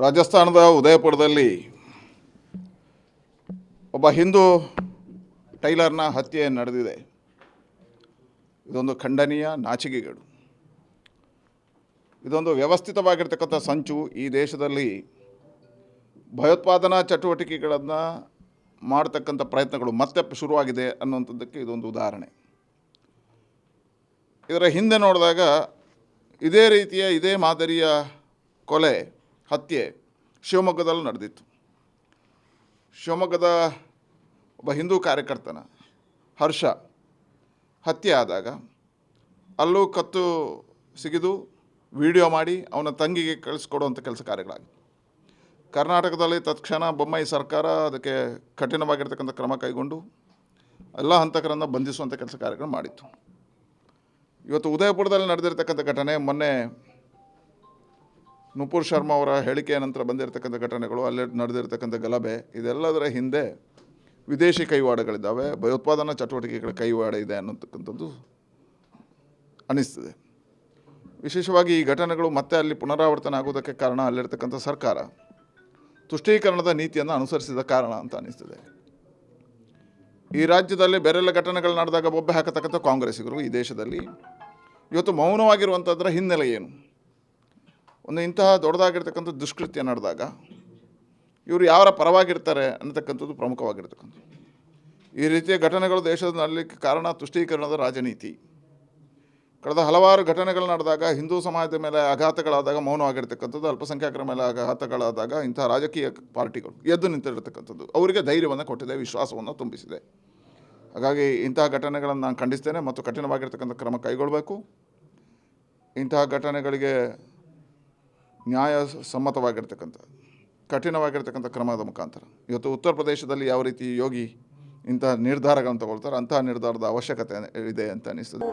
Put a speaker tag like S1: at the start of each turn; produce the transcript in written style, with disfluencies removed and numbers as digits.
S1: ರಾಜಸ್ಥಾನದ ಉದಯಪುರದಲ್ಲಿ ಒಬ್ಬ ಹಿಂದೂ ಟೈಲರ್ನ ಹತ್ಯೆ ನಡೆದಿದೆ. ಇದೊಂದು ಖಂಡನೀಯ, ನಾಚಿಕೆಗೇಡು. ಇದೊಂದು ವ್ಯವಸ್ಥಿತವಾಗಿರ್ತಕ್ಕಂಥ ಸಂಚು. ಈ ದೇಶದಲ್ಲಿ ಭಯೋತ್ಪಾದನಾ ಚಟುವಟಿಕೆಗಳನ್ನು ಮಾಡತಕ್ಕಂಥ ಪ್ರಯತ್ನಗಳು ಮತ್ತೆ ಶುರುವಾಗಿದೆ ಅನ್ನುವಂಥದ್ದಕ್ಕೆ ಇದೊಂದು ಉದಾಹರಣೆ. ಇದರ ಹಿಂದೆ ನೋಡಿದಾಗ ಇದೇ ಮಾದರಿಯ ಕೊಲೆ, ಹತ್ಯೆ ಶಿವಮೊಗ್ಗದಲ್ಲಿ ನಡೆದಿತ್ತು. ಶಿವಮೊಗ್ಗದ ಒಬ್ಬ ಹಿಂದೂ ಕಾರ್ಯಕರ್ತನ ಹರ್ಷ ಹತ್ಯೆ ಆದಾಗ ಅಲ್ಲೂ ಕತ್ತು ಸಿಗಿದು ವಿಡಿಯೋ ಮಾಡಿ ಅವನ ತಂಗಿಗೆ ಕಳಿಸ್ಕೊಡುವಂಥ ಕೆಲಸ ಕಾರ್ಯಗಳಾಗಿತ್ತು. ಕರ್ನಾಟಕದಲ್ಲಿ ತತ್ಕ್ಷಣ ಬೊಮ್ಮಾಯಿ ಸರ್ಕಾರ ಅದಕ್ಕೆ ಕಠಿಣವಾಗಿರ್ತಕ್ಕಂಥ ಕ್ರಮ ಕೈಗೊಂಡು ಎಲ್ಲ ಹಂತಕರನ್ನು ಬಂಧಿಸುವಂಥ ಕೆಲಸ ಕಾರ್ಯಗಳು ಮಾಡಿತ್ತು. ಇವತ್ತು ಉದಯಪುರದಲ್ಲಿ ನಡೆದಿರ್ತಕ್ಕಂಥ ಘಟನೆ, ಮೊನ್ನೆ ನುಪುರ್ ಶರ್ಮಾ ಅವರ ಹೇಳಿಕೆಯ ನಂತರ ಬಂದಿರತಕ್ಕಂಥ ಘಟನೆಗಳು, ಅಲ್ಲೇ ನಡೆದಿರ್ತಕ್ಕಂಥ ಗಲಭೆ, ಇದೆಲ್ಲದರ ಹಿಂದೆ ವಿದೇಶಿ ಕೈವಾಡಗಳಿದ್ದಾವೆ, ಭಯೋತ್ಪಾದನಾ ಚಟುವಟಿಕೆಗಳ ಕೈವಾಡ ಇದೆ ಅನ್ನತಕ್ಕಂಥದ್ದು ಅನ್ನಿಸ್ತದೆ. ವಿಶೇಷವಾಗಿ ಈ ಘಟನೆಗಳು ಮತ್ತೆ ಅಲ್ಲಿ ಪುನರಾವರ್ತನೆ ಆಗೋದಕ್ಕೆ ಕಾರಣ ಅಲ್ಲಿರ್ತಕ್ಕಂಥ ಸರ್ಕಾರ ತುಷ್ಟೀಕರಣದ ನೀತಿಯನ್ನು ಅನುಸರಿಸಿದ ಕಾರಣ ಅಂತ ಅನ್ನಿಸ್ತದೆ. ಈ ರಾಜ್ಯದಲ್ಲಿ ಬೇರೆಲ್ಲ ಘಟನೆಗಳು ನಡೆದಾಗ ಬೊಬ್ಬೆ ಹಾಕತಕ್ಕಂಥ ಕಾಂಗ್ರೆಸ್ಸಿಗರು ಈ ದೇಶದಲ್ಲಿ ಇವತ್ತು ಮೌನವಾಗಿರುವಂಥದ್ರ ಹಿನ್ನೆಲೆ ಏನು? ಒಂದು ಇಂತಹ ದೊಡ್ಡದಾಗಿರ್ತಕ್ಕಂಥ ದುಷ್ಕೃತ್ಯ ನಡೆದಾಗ ಇವರು ಯಾರ ಪರವಾಗಿರ್ತಾರೆ ಅನ್ನತಕ್ಕಂಥದ್ದು ಪ್ರಮುಖವಾಗಿರ್ತಕ್ಕಂಥದ್ದು. ಈ ರೀತಿಯ ಘಟನೆಗಳು ದೇಶದಲ್ಲಿ ನಡಲಿಕ್ಕೆ ಕಾರಣ ತುಷ್ಟೀಕರಣದ ರಾಜನೀತಿ. ಕಳೆದ ಹಲವಾರು ಘಟನೆಗಳು ನಡೆದಾಗ ಹಿಂದೂ ಸಮಾಜದ ಮೇಲೆ ಆಘಾತಗಳಾದಾಗ ಮೌನವಾಗಿರ್ತಕ್ಕಂಥದ್ದು, ಅಲ್ಪಸಂಖ್ಯಾತರ ಮೇಲೆ ಆಘಾತಗಳಾದಾಗ ಇಂತಹ ರಾಜಕೀಯ ಪಾರ್ಟಿಗಳು ಎದ್ದು ನಿಂತಿರತಕ್ಕಂಥದ್ದು ಅವರಿಗೆ ಧೈರ್ಯವನ್ನು ಕೊಟ್ಟಿದೆ, ವಿಶ್ವಾಸವನ್ನು ತುಂಬಿಸಿದೆ. ಹಾಗಾಗಿ ಇಂತಹ ಘಟನೆಗಳನ್ನು ನಾನು ಖಂಡಿಸ್ತೇನೆ ಮತ್ತು ಕಠಿಣವಾಗಿರ್ತಕ್ಕಂಥ ಕ್ರಮ ಕೈಗೊಳ್ಳಬೇಕು. ಇಂತಹ ಘಟನೆಗಳಿಗೆ ನ್ಯಾಯ ಸಮ್ಮತವಾಗಿರ್ತಕ್ಕಂಥ ಕಠಿಣವಾಗಿರ್ತಕ್ಕಂಥ ಕ್ರಮದ ಮುಖಾಂತರ ಇವತ್ತು ಉತ್ತರ ಪ್ರದೇಶದಲ್ಲಿ ಯಾವ ರೀತಿ ಯೋಗಿ ಇಂತಹ ನಿರ್ಧಾರಗಳನ್ನು ತಗೊಳ್ತಾರೆ, ಅಂತಹ ನಿರ್ಧಾರದ ಅವಶ್ಯಕತೆ ಇದೆ ಅಂತ ಅನ್ನಿಸ್ತದೆ.